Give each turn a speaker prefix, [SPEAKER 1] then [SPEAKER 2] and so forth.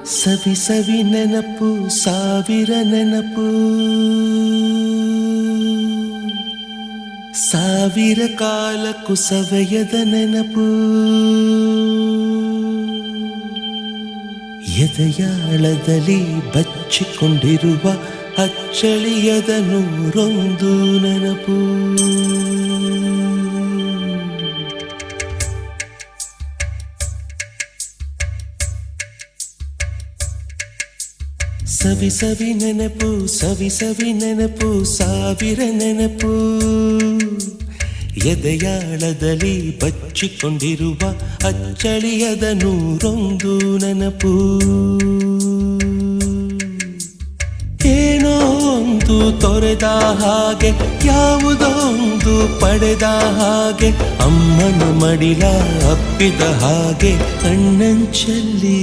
[SPEAKER 1] ಸವಿ ಸವಿ ನೆನಪು ಸಾವಿರ ನೆನಪು ಸಾವಿರ ಕಾಲಕ್ಕೂ ಸವೆಯದ ನೆನಪು ಎದೆಯಾಳದಲ್ಲಿ ಬಚ್ಚಿಕೊಂಡಿರುವ ಅಚ್ಚಳಿಯದ ನೂರೊಂದು ನೆನಪು ಸವಿ ಸವಿ ನೆನಪು ಸವಿ ಸವಿ ನೆನಪು ಸಾವಿರ ನೆನಪು ಎದೆಯಾಳದಲ್ಲಿ ಬಚ್ಚಿಕೊಂಡಿರುವ ಅಚ್ಚಳಿಯದ ನೂರೊಂದು ನೆನಪು ಏನೋ ಒಂದು ತೊರೆದ ಹಾಗೆ ಯಾವುದೋ ಒಂದು ಪಡೆದ ಹಾಗೆ ಅಮ್ಮನ ಮಡಿಲ ಅಪ್ಪಿದ ಹಾಗೆ ಕಣ್ಣಂಚಲ್ಲಿ